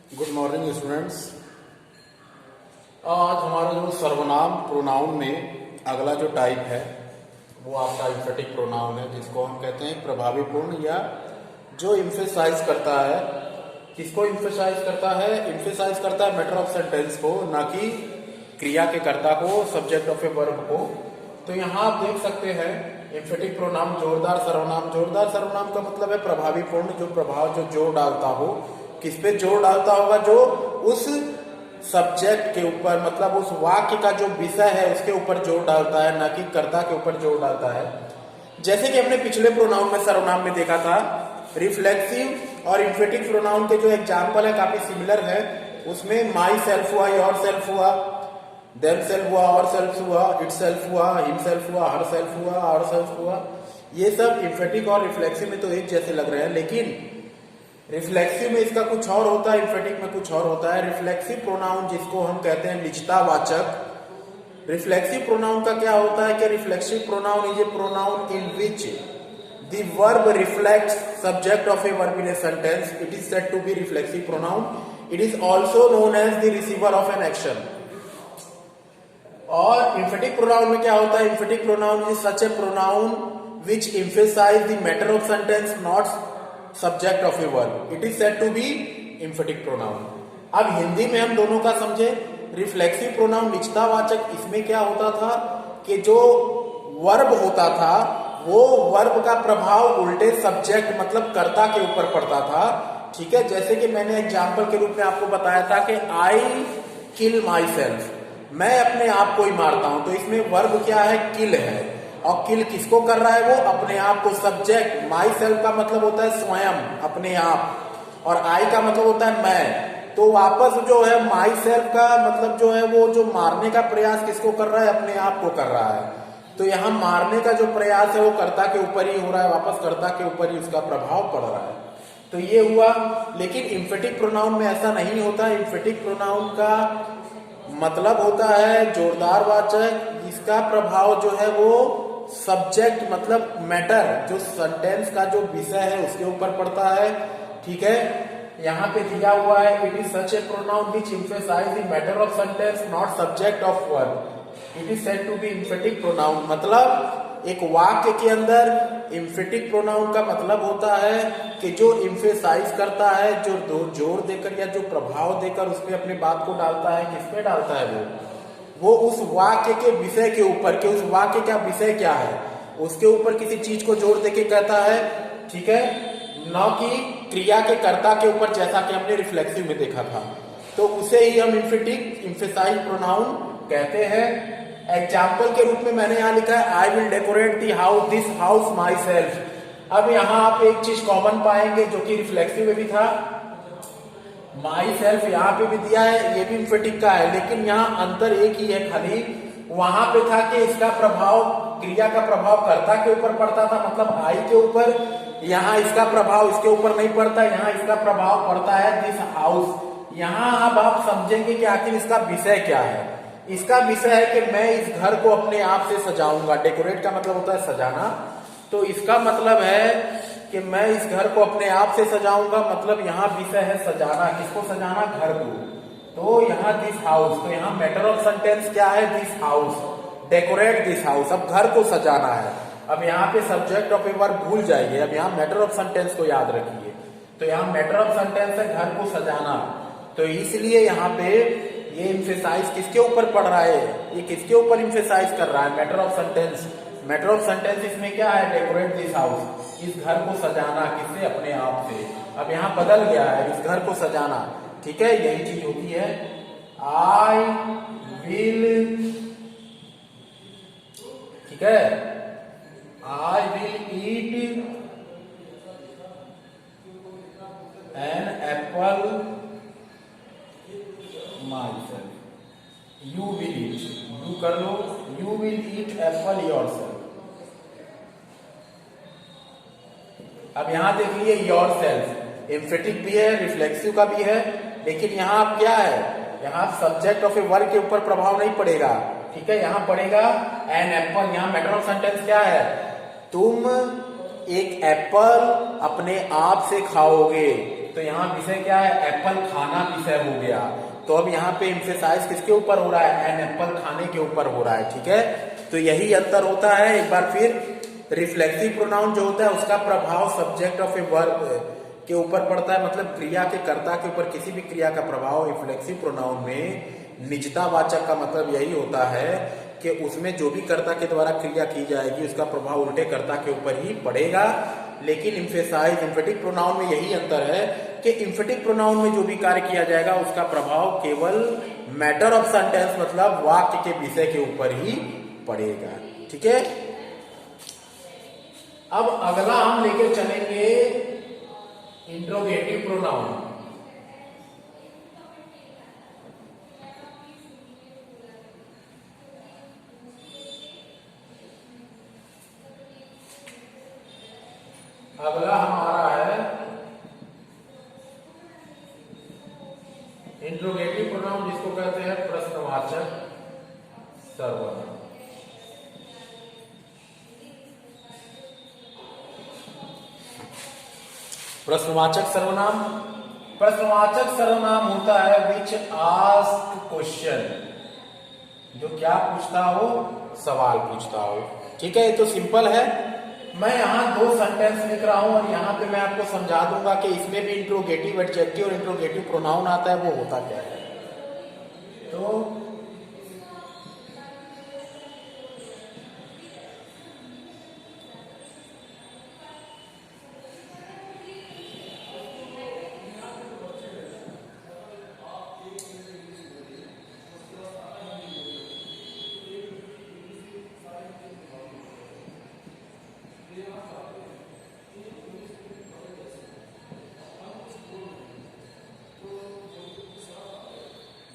Good morning students. आज हमारा जो सर्वनाम प्रोनाउन में अगला जो टाइप है वो आपका एम्फेटिक प्रोनाउन है, जिसको हम कहते हैं प्रभावी पूर्ण या जो इम्फेसाइज करता है। किसको इम्फेसाइज करता है? इम्फेसाइज करता है मैटर ऑफ सेंटेंस को, ना कि क्रिया के कर्ता को, सब्जेक्ट ऑफ ए वर्ब को। तो यहाँ आप देख सकते हैं एम्फेटिक प्रोनाउन जोरदार सर्वनाम। जोरदार सर्वनाम का मतलब है प्रभावी पूर्ण, जो प्रभाव जो जोर डालता हो। किस पे जोर डालता होगा? जो उस सब्जेक्ट के ऊपर, मतलब उस वाक्य का जो विषय है उसके ऊपर जोर डालता है, ना कि कर्ता के ऊपर जोर डालता है। जैसे कि हमने पिछले प्रोनाउन में सर्वनाम में देखा था, रिफ्लेक्सिव और इम्फेटिक प्रोनाउन के जो एग्जाम्पल है काफी सिमिलर है। उसमें माई सेल्फ हुआ, योर सेल्फ हुआ, देम सेल्फ हुआ, और सेल्फ हुआ, इट सेल्फ हुआ, हिम सेल्फ हुआ, हर सेल्फ हुआ, और सेल्फ हुआ। ये सब इम्फेटिक और रिफ्लेक्सिव में तो एक जैसे लग रहे हैं, लेकिन रिफ्लेक्सिव में इसका कुछ और होता है, इम्फेटिक में कुछ और होता है। रिफ्लेक्सिव प्रोनाउन जिसको हम कहते हैं निजतावाचक, रिफ्लेक्सिव प्रोनाउन का क्या होता है कि reflexive pronoun is a pronoun in which the verb reflects subject of a verb in a sentence. It is said to be reflexive pronoun. It is also known as the receiver of an action. और emphatic pronoun में क्या होता है? Emphatic pronoun is such a pronoun which emphasize the matter of sentence, not subject of a verb. It is said to be emphatic pronoun. अब हिंदी में हम दोनों का समझे। रिफ्लेक्सिव प्रोनाउन निजतावाचक, इसमें क्या होता था कि जो वर्ब होता था वो वर्ब का प्रभाव उल्टे सब्जेक्ट मतलब कर्ता के ऊपर पड़ता था। ठीक है, जैसे कि मैंने एग्जाम्पल के रूप में आपको बताया था कि आई किल माई सेल्फ, मैं अपने आप को ही मारता हूं। तो इसमें वर्ब क्या है? किल है। और किल किसको कर रहा है? वो अपने आप को। सब्जेक्ट माई सेल्फ का मतलब होता है स्वयं, अपने आप, और आई का मतलब होता है मैं। तो वापस जो है माई सेल्फ का मतलब जो है वो जो मारने का प्रयास किसको कर रहा है? अपने आप को कर रहा है। तो यहाँ मारने का जो प्रयास है वो कर्ता के ऊपर ही हो रहा है, वापस कर्ता के ऊपर ही उसका प्रभाव पड़ रहा है। तो ये हुआ। लेकिन इम्फेटिक प्रोनाउन में ऐसा नहीं होता। इम्फेटिक प्रोनाउन का मतलब होता है जोरदार वाचक, इसका प्रभाव जो है वो सब्जेक्ट मतलब मैटर, जो सेंटेंस का जो विषय है उसके ऊपर पड़ता है। ठीक है, यहाँ पे दिया हुआ है it is such a pronoun which emphasise the matter of sentence not subject of verb. It is said to be emphatic pronoun. मतलब एक वाक्य के अंदर इम्फेटिक प्रोनाउन का मतलब होता है कि जो इम्फेसाइज करता है, जो जोर देकर या जो प्रभाव देकर उस पर अपने बात को डालता है। किस पे डालता है? वो उस वाक्य के विषय के ऊपर, कि उस वाक्य का विषय क्या है उसके ऊपर किसी चीज को जोर देके कहता है। ठीक है, न कि क्रिया के कर्ता के ऊपर, जैसा कि हमने रिफ्लेक्सिव में देखा था। तो उसे ही हम इम्फेटिक इम्फेसाइज प्रोनाउन कहते हैं। एग्जाम्पल के रूप में मैंने यहाँ लिखा है I will decorate the house this house my self. अब यहाँ आप एक चीज कॉमन पाएंगे जो कि रिफ्लेक्सिव में भी था, माई सेल्फ यहाँ पे भी दिया है, ये भी इम्फेटिक का है, लेकिन यहाँ अंतर एक ही है खाली। वहां पे था कि इसका प्रभाव, क्रिया का प्रभाव कर्ता के ऊपर पड़ता था, मतलब आई के ऊपर। यहाँ इसका प्रभाव इसके ऊपर नहीं पड़ता, यहाँ इसका प्रभाव पड़ता है दिस हाउस। यहाँ अब आप समझेंगे कि आखिर इसका विषय क्या है। इसका विषय है कि मैं इस घर को अपने आप से सजाऊंगा। डेकोरेट का मतलब होता है सजाना, तो इसका मतलब है कि मैं इस घर को अपने आप से सजाऊंगा। मतलब यहाँ विषय है सजाना। किसको सजाना? घर को। तो यहाँ दिस हाउस, तो यहाँ मैटर ऑफ सेंटेंस क्या है? This house, decorate this house. अब घर को सजाना है। अब यहाँ पे सब्जेक्ट ऑफ ए वर्ब भूल जाइए, अब यहाँ मैटर ऑफ सेंटेंस को याद रखिए। तो यहाँ मैटर ऑफ सेंटेंस है घर को सजाना। तो इसलिए यहाँ पे ये इम्फेसाइज किसके ऊपर पड़ रहा है? ये किसके ऊपर इम्फेसाइज कर रहा है? Matter of sentence. Matter of sentence इसमें क्या है? डेकोरेट दिस हाउस, इस घर को सजाना। किससे? अपने आप से। अब यहाँ बदल गया है, इस घर को सजाना। ठीक है, यही चीज होती है। आई विल, ठीक है, I will eat an apple myself. You will eat, you कर लो, you will eat apple yourself. अब यहां देखिए योर सेल्फ एम्फेटिक भी है, रिफ्लेक्सिव का भी है, लेकिन यहां आप क्या है? यहां सब्जेक्ट ऑफ ए वर्ब के ऊपर प्रभाव नहीं पड़ेगा। ठीक है, यहां पड़ेगा एन एप्पल। यहां मैटर ऑफ सेंटेंस क्या है? तुम एक एप्पल अपने आप से खाओगे। तो यहाँ विषय क्या है, एप्पल खाना विषय हो गया। तो अब यहाँ पे एम्फेसाइज किसके ऊपर हो रहा है, एन एप्पल खाने के ऊपर हो रहा है, ठीक है। तो यही अंतर होता है। एक बार फिर रिफ्लेक्सिव प्रोनाउन जो होता है उसका प्रभाव सब्जेक्ट ऑफ ए वर्ब के ऊपर पड़ता है, मतलब क्रिया के कर्ता के ऊपर किसी भी क्रिया का प्रभाव। रिफ्लेक्सिव प्रोनाउन में निजतावाचक का मतलब यही होता है कि उसमें जो भी कर्ता के द्वारा क्रिया की जाएगी उसका प्रभाव उल्टे कर्ता के ऊपर ही पड़ेगा। लेकिन एम्फेसाइज एम्फेटिक प्रोनाउन में यही अंतर है कि एम्फेटिक प्रोनाउन में जो भी कार्य किया जाएगा उसका प्रभाव केवल मैटर ऑफ सेंटेंस मतलब वाक्य के विषय के ऊपर ही पड़ेगा, ठीक है। अब अगला हम लेके चलेंगे इंट्रोगेटिव प्रोनाउन। अगला हमारा है इंट्रोगेटिव प्रोनाउन, जिसको कहते हैं प्रश्नवाचक सर्वनाम। प्रश्नवाचक सर्वनाम, प्रश्नवाचक सर्वनाम होता है विच आस्क क्वेश्चन, जो क्या पूछता हो, सवाल पूछता हो, ठीक है। ये तो सिंपल है। मैं यहाँ दो सेंटेंस लिख रहा हूं और यहाँ पे मैं आपको समझा दूंगा कि इसमें भी इंट्रोगेटिव एडजेक्टिव और इंट्रोगेटिव प्रोनाउन आता है, वो होता क्या है। तो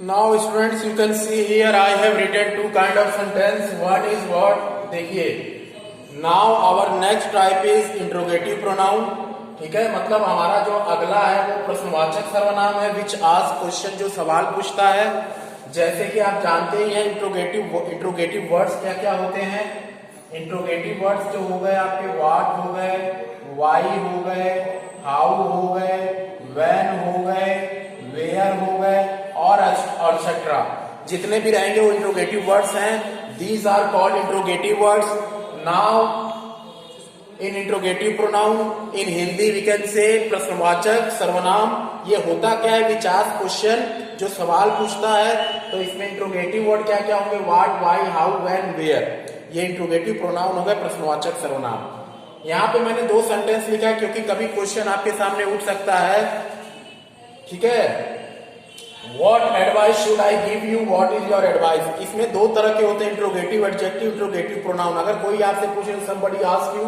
now students you can see here I have written two kind of sentence. One is what, देखिए now our next type is interrogative pronoun, ठीक है। मतलब हमारा जो अगला है वो प्रश्नवाचक सर्वनाम है which ask question, जो सवाल पूछता है। जैसे कि आप जानते ही हैं इंट्रोगेटिव वर्ड्स क्या क्या होते हैं। इंट्रोगेटिव वर्ड्स जो हो गए आपके व्हाट हो गए, वाई हो गए, हाउ हो गए, व्हेन हो गए, वेयर हो गए और एक्सेट्रा, जितने भी रहेंगे वो इंट्रोगेटिव वर्ड्स हैं। These are called interrogative words. Now in interrogative pronoun in Hindi we can say प्रश्नवाचक सर्वनाम। ये होता क्या है, विच आस्क क्वेश्चन, जो सवाल पूछता है। तो इसमें इंट्रोगेटिव वर्ड क्या क्या होंगे, what, why, how, when, where, ये इंट्रोगेटिव प्रोनाउन हो गए प्रश्नवाचक सर्वनाम। यहाँ पे मैंने दो सेंटेंस लिखा है क्योंकि कभी क्वेश्चन आपके सामने उठ सकता है, ठीक है। What advice should I give you? What is your advice? इसमें दो तरह के होते हैं, इंट्रोगेटिव एडजेक्टिव, इंट्रोगेटिव प्रोनाउन। अगर कोई आपसे पूछे, somebody ask you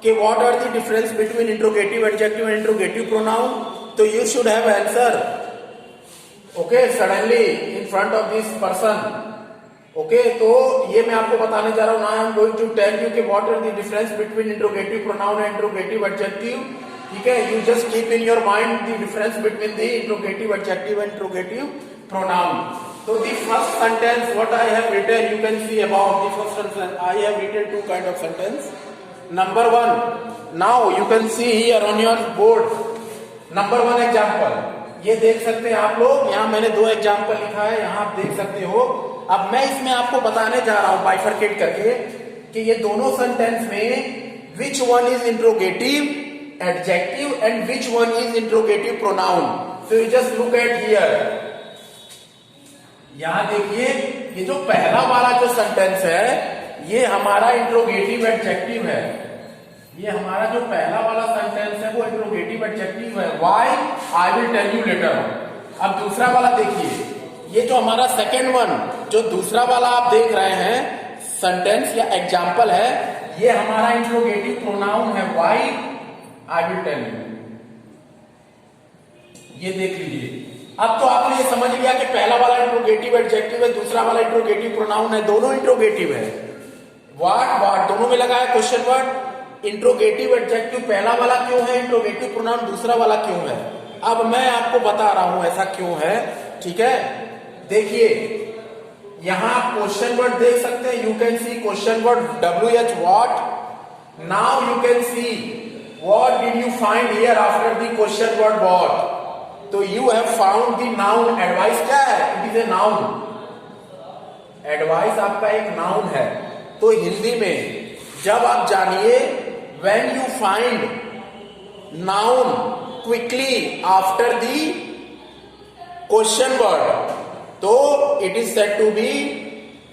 कि what are the difference between interrogative adjective and interrogative pronoun, तो you should have answer, okay, suddenly in front of this person, okay। तो ये मैं आपको बताने जा रहा हूँ। Now I am going to tell you कि what are the difference between interrogative pronoun and interrogative adjective, ठीक है। You just keep in your mind the difference between the interrogative adjective and interrogative pronoun. तो the first sentence what I have written, you can see about the first sentence I have written two kind of sentence. Number one, now you can see here on your board number one example, ये देख सकते हैं आप लोग। यहाँ मैंने दो example लिखा है, यहाँ आप देख सकते हो। अब मैं इसमें आपको बताने जा रहा हूं बाइफरकेट करके कि ये दोनों सेंटेंस में which one is interrogative adjective and which one is interrogative pronoun. So you just look at here. यहां देखिए, ये जो पहला वाला जो सेंटेंस है ये हमारा इंट्रोगेटिव एडजेक्टिव है। ये हमारा जो पहला वाला सेंटेंस है वो इंट्रोगेटिव एडजेक्टिव है। Why? I will tell you later on. अब दूसरा वाला देखिए, ये जो हमारा सेकेंड वन, जो दूसरा वाला आप देख रहे हैं सेंटेंस या एग्जाम्पल है, ये हमारा इंट्रोगेटिव प्रोनाउन है। Why? I will tell you. ये देख लीजिए। अब तो आपने ये समझ लिया कि पहला वाला इंट्रोगेटिव एडजेक्टिव है, दूसरा वाला इंट्रोगेटिव प्रोनाउन है, दोनों इंट्रोगेटिव है। व्हाट दोनों में लगा है क्वेश्चन वर्ड। इंट्रोगेटिव एडजेक्टिव पहला वाला क्यों है, इंट्रोगेटिव प्रोनाउन दूसरा वाला क्यों है। अब मैं आपको बता रहा हूं ऐसा क्यों है, ठीक है। देखिए यहां क्वेश्चन वर्ड देख सकते हैं, you can C question word WH what. Now you can C what did you find here after the question word what? तो you have found the noun advice क्या है? It is a noun. Advice आपका एक noun है. तो हिंदी में जब आप जानिए when you find noun quickly after the question word, तो it is said to be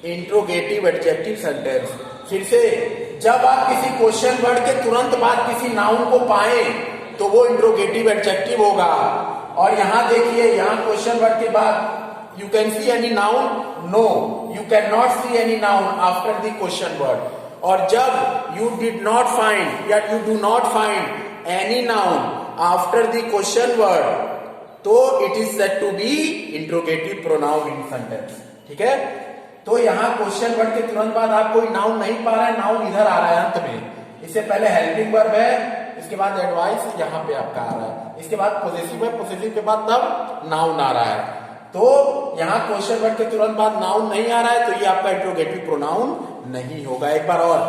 interrogative adjective sentence. फिर से जब आप किसी क्वेश्चन वर्ड के तुरंत बाद किसी नाउन को पाए तो वो इंट्रोगेटिव एडजेक्टिव होगा. और यहां देखिए, यहां क्वेश्चन वर्ड के बाद you can see any noun? No, you cannot see any noun after the question word. और जब you did not find या you do not find any noun after the question word, तो it is said to be interrogative pronoun in sentence. ठीक है. तो यहां question word के तुरंत बाद आप कोई नाउन नहीं पा रहे हैं, नाउन इधर आ रहा है अंत में. इससे पहले हेल्पिंग वर्ब है, इसके बाद एडवाइस यहां पे आपका आ रहा है, इसके बाद पोजेसिव है, पोजेसिव के बाद तब नाउन आ रहा है. तो यहां क्वेश्चन वर्ड के तुरंत बाद नाउन नहीं आ रहा है, तो ये आपका इंट्रोगेटिव प्रोनाउन नहीं होगा. एक बार और,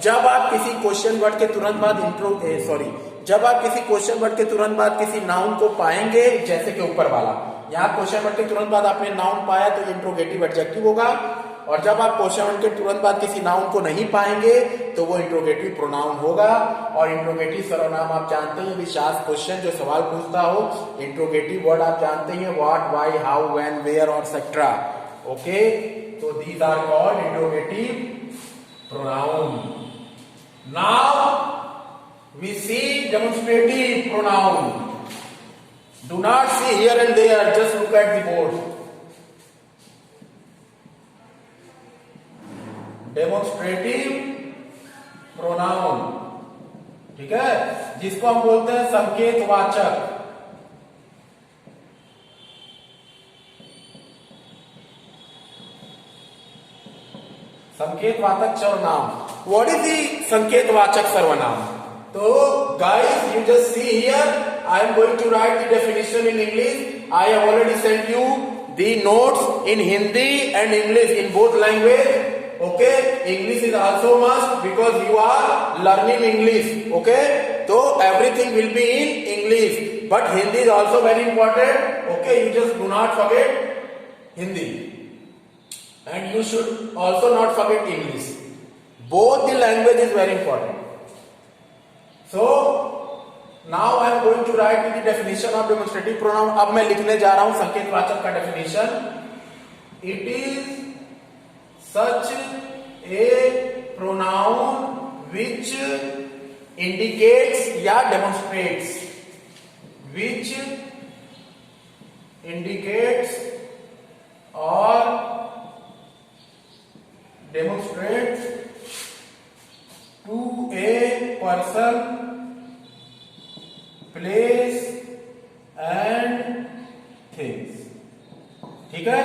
जब आप किसी क्वेश्चन वर्ड के तुरंत बाद जब आप किसी क्वेश्चन वर्ड के तुरंत बाद किसी नाउन को पाएंगे, जैसे कि ऊपर वाला, यहां क्वेश्चन वर्ड के तुरंत बाद आपने नाउन पाया तो ये इंट्रोगेटिव एडजेक्टिव होगा. और जब आप क्वेश्चन वर्ड के तुरंत बाद किसी नाउन को नहीं पाएंगे तो वो इंट्रोगेटिव प्रोनाउन होगा. और इंट्रोगेटिव सर्वनाम आप जानते हैं, विशास क्वेश्चन जो सवाल पूछता हो, इंट्रोगेटिव वर्ड आप जानते हैं, what, why, how, when, where और एक्सेट्रा. ओके, तो these are called interrogative pronoun. Now we see demonstrative pronoun. Do not see here and there, just look at the board. Demonstrative pronoun, ठीक है, जिसको हम बोलते हैं संकेतवाचक. संकेतवाचक सर्वनाम. What is the संकेतवाचक सर्वनाम? तो guys, you just see here, I am going to write the definition in English. I have already sent you the notes in Hindi and English in both language. Okay, English is also must because you are learning English. Okay, so everything will be in English, but Hindi is also very important. Okay, you just do not forget Hindi, and you should also not forget English. Both the language is very important. So now I am going to write the definition of demonstrative pronoun. अब मैं लिखने जा रहा हूं संकेतवाचक का definition. It is such a pronoun which indicates या demonstrates, which indicates or demonstrates to a person, place and things. ठीक है.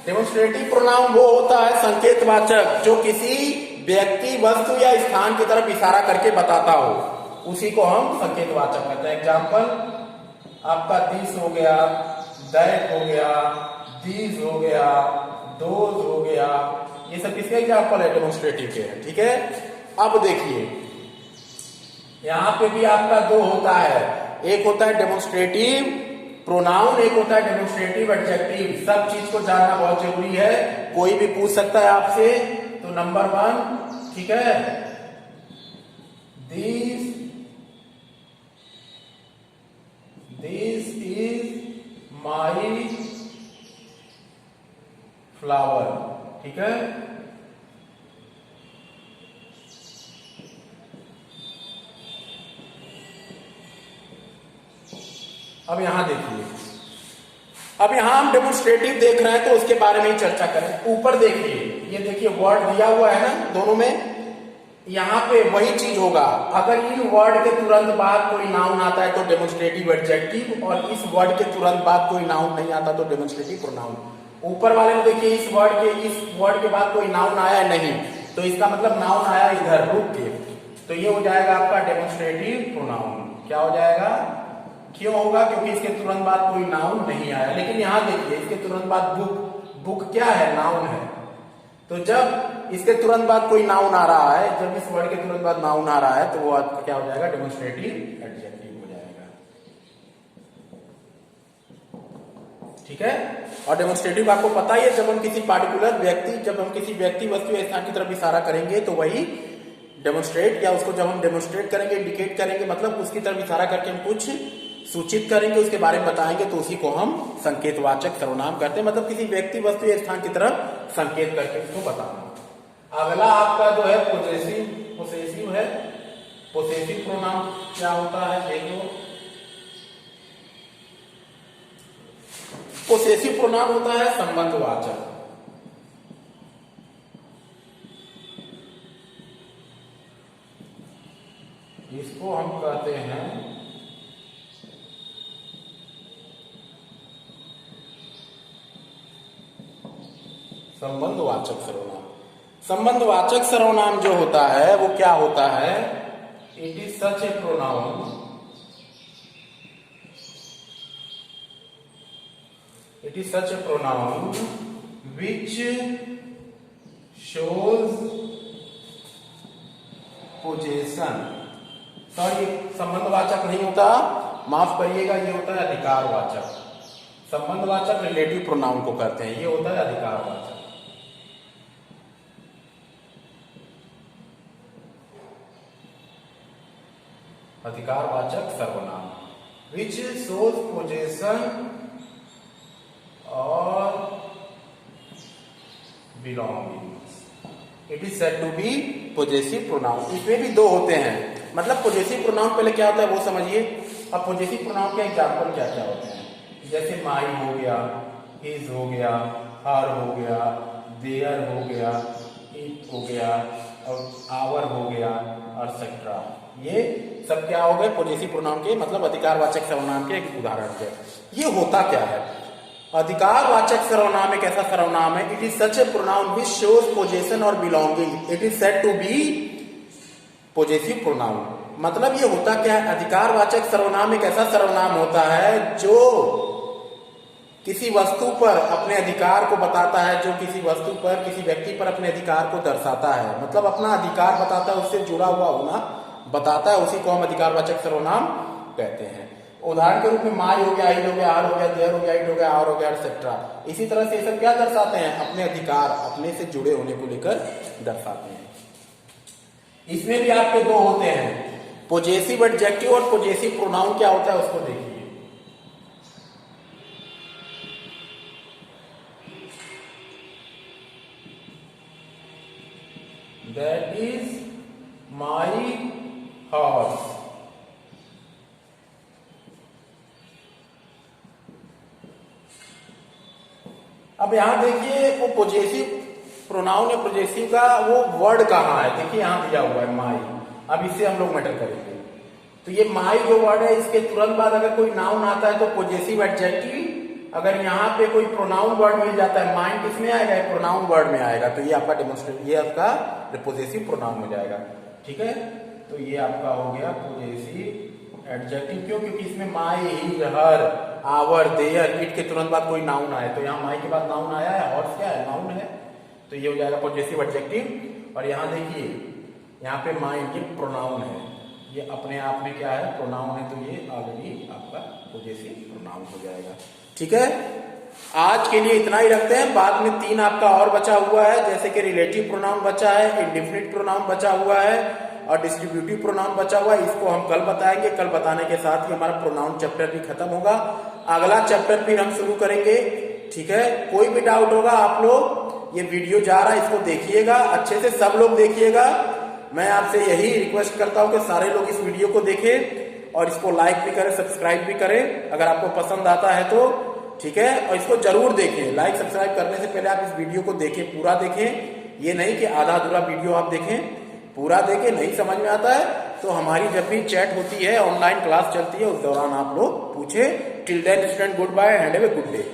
डेमोन्स्ट्रेटिव प्रोनाउन वो होता है संकेतवाचक जो किसी व्यक्ति, वस्तु या स्थान की तरफ इशारा करके बताता हो, उसी को हम संकेतवाचक कहते हैं. एग्जाम्पल आपका दिस हो गया, दैट हो गया, दीज हो गया, दोज हो गया, ये सब किसके एग्जाम्पल है? डेमोन्स्ट्रेटिव के. ठीक है. अब देखिए यहां पे भी आपका दो होता है, एक होता है डेमोन्स्ट्रेटिव प्रोनाउन, एक होता है डेमोन्स्ट्रेटिव एडजेक्टिव. सब चीज को जानना बहुत जरूरी है, कोई भी पूछ सकता है आपसे. तो नंबर 1, ठीक है, दिस इज माई फ्लावर. ठीक है. अब यहां देखिए, अब यहां हम डेमोन्स्ट्रेटिव देख रहे हैं तो उसके बारे में ही चर्चा करें. ऊपर देखिए, ये देखिए वर्ड दिया हुआ है ना दोनों में, यहां पे वही चीज होगा. अगर इन वर्ड के तुरंत बाद कोई नाउन आता है तो डेमोन्स्ट्रेटिव एडजेक्टिव, और इस वर्ड के तुरंत बाद कोई नाउन नहीं आता तो डेमोन्स्ट्रेटिव प्रोनाउन. ऊपर वाले में देखिए इस वर्ड के बाद कोई नाउन आया नहीं, तो इसका मतलब नाउन आया इधर रुक के, तो ये हो जाएगा आपका डेमोन्स्ट्रेटिव प्रोनाउन. क्या हो जाएगा? क्यों होगा? क्योंकि इसके तुरंत बाद कोई नाउन नहीं आया. लेकिन यहां देखिए इसके तुरंत बाद बुक, बुक क्या है? नाउन है. तो जब इसके तुरंत बाद कोई नाउन आ रहा है, जब इस वर्ड के तुरंत बाद नाउन आ रहा है, तो वो आपका क्या हो जाएगा, डेमोन्स्ट्रेटिव एडजेक्टिव हो जाएगा। ठीक है। और डेमोन्स्ट्रेटिव आपको पता ही है, जब हम किसी पार्टिकुलर व्यक्ति, जब हम किसी व्यक्ति, वस्तु या स्थान की तरफ इशारा करेंगे तो वही डेमोन्स्ट्रेट, या उसको जब हम डेमोन्स्ट्रेट करेंगे, इंडिकेट करेंगे, मतलब उसकी तरफ इशारा करके हम कुछ सूचित करेंगे, उसके बारे में बताएंगे, तो उसी को हम संकेतवाचक सर्वनाम करते हैं, मतलब किसी व्यक्ति, वस्तु या स्थान की तरफ संकेत करके उसको बताना। अगला आपका जो है पोसेसिव है। पोसेसिव प्रोनाउन क्या होता है देखो। पोसेसिव प्रोनाउन होता है संबंधवाचक। इसको हम कहते हैं संबंधवाचक सर्वनाम। संबंधवाचक सर्वनाम जो होता है वो क्या होता है, it is such a pronoun, it is such a pronoun which shows possession। Sorry, संबंधवाचक नहीं होता, माफ करिएगा, ये होता है अधिकारवाचक। संबंधवाचक रिलेटिव प्रोनाउन को करते हैं, ये होता है अधिकारवाचक। अधिकारवाचक सर्वनाम which shows possession और belongings, it is said to be possessive pronoun। इसमें भी दो होते हैं, मतलब possessive pronoun पहले क्या होता है वो समझिए। अब possessive pronoun के एग्जाम्पल क्या क्या होते हैं, जैसे my हो गया, his हो गया, her हो गया, their हो गया, it हो गया, और our हो गया, etc। ये सब क्या हो गए, possessive pronoun के, मतलब अधिकारवाचक सर्वनाम के एक उदाहरण है। ये होता क्या है, अधिकारवाचक सर्वनाम एक ऐसा सर्वनाम है, it is such a pronoun which shows possession और belonging, it is said to be possessive pronoun. मतलब ये होता क्या है, अधिकारवाचक सर्वनाम एक ऐसा सर्वनाम होता है जो किसी वस्तु पर अपने अधिकार को बताता है, जो किसी वस्तु पर, किसी व्यक्ति पर अपने अधिकार को दर्शाता है, मतलब अपना अधिकार बताता है, उससे जुड़ा हुआ होना बताता है, उसी को हम अधिकारवाचक सर्वनाम कहते हैं। उदाहरण के रूप में माई हो गया, हो गया, आर हो गया, देयर हो गया, इट हो गया, आवर हो गया, एक्सेट्रा। इसी तरह से ये सब क्या दर्शाते हैं, अपने अधिकार, अपने से जुड़े होने को लेकर दर्शाते हैं। इसमें भी आपके दो होते हैं, पोजेसिव एडजेक्टिव और पोजेसिव प्रोनाउन क्या होता है उसको देखिए। That is my horse. अब यहां देखिए वो पोजेसिव प्रोनाउन या पोजेसिव का वो वर्ड कहाँ है, देखिए यहां दिया हुआ है माई। अब इससे हम लोग मैटर करेंगे। तो ये माई जो वर्ड है, इसके तुरंत बाद अगर कोई नाउन आता है तो पोजेसिव एडजेक्टिव, अगर यहाँ पे कोई प्रोनाउन वर्ड मिल जाता है, माइंड किसमें आएगा, प्रोनाउन वर्ड में आएगा, तो ये आपका डेमोन्स्ट्रेट, ये आपका पोजेसिव प्रोनाउन हो जाएगा। ठीक है, तो ये आपका हो गया पोजेसिव एडजेक्टिव। क्यों, क्योंकि इसमें my, his, her, our, their, it के तुरंत बाद कोई नाउन आए, तो यहाँ माई के बाद नाउन आया है, हॉर्स क्या है, नाउन है, तो ये हो जाएगा पोजेसिव एडजेक्टिव। और यहाँ देखिए, यहाँ पे माइंड ये प्रोनाउन है, ये अपने आप में क्या है, प्रोनाउन है, तो ये ऑलरेडी आपका पोजेसिव प्रोनाउन हो जाएगा। ठीक है, आज के लिए इतना ही रखते हैं। बाद में 3 आपका और बचा हुआ है, जैसे कि रिलेटिव प्रोनाउन बचा है, इंडेफिनिट प्रोनाउन बचा हुआ है और डिस्ट्रीब्यूटिव प्रोनाउन बचा हुआ है। इसको हम कल बताएंगे। कल बताने के साथ ही हमारा प्रोनाउन चैप्टर भी खत्म होगा। अगला चैप्टर फिर हम शुरू करेंगे। ठीक है, कोई भी डाउट होगा आप लोग, ये वीडियो जा रहा है, इसको देखिएगा अच्छे से, सब लोग देखिएगा। मैं आपसे यही रिक्वेस्ट करता हूं कि सारे लोग इस वीडियो को देखें और इसको लाइक भी करें, सब्सक्राइब भी करें अगर आपको पसंद आता है तो। ठीक है, और इसको जरूर देखें। लाइक सब्सक्राइब करने से पहले आप इस वीडियो को देखें, पूरा देखें। ये नहीं कि आधा अधूरा वीडियो आप देखें, पूरा देखें। नहीं समझ में आता है तो हमारी जब भी चैट होती है, ऑनलाइन क्लास चलती है, उस दौरान आप लोग पूछे। Till then student, good bye and have a good day.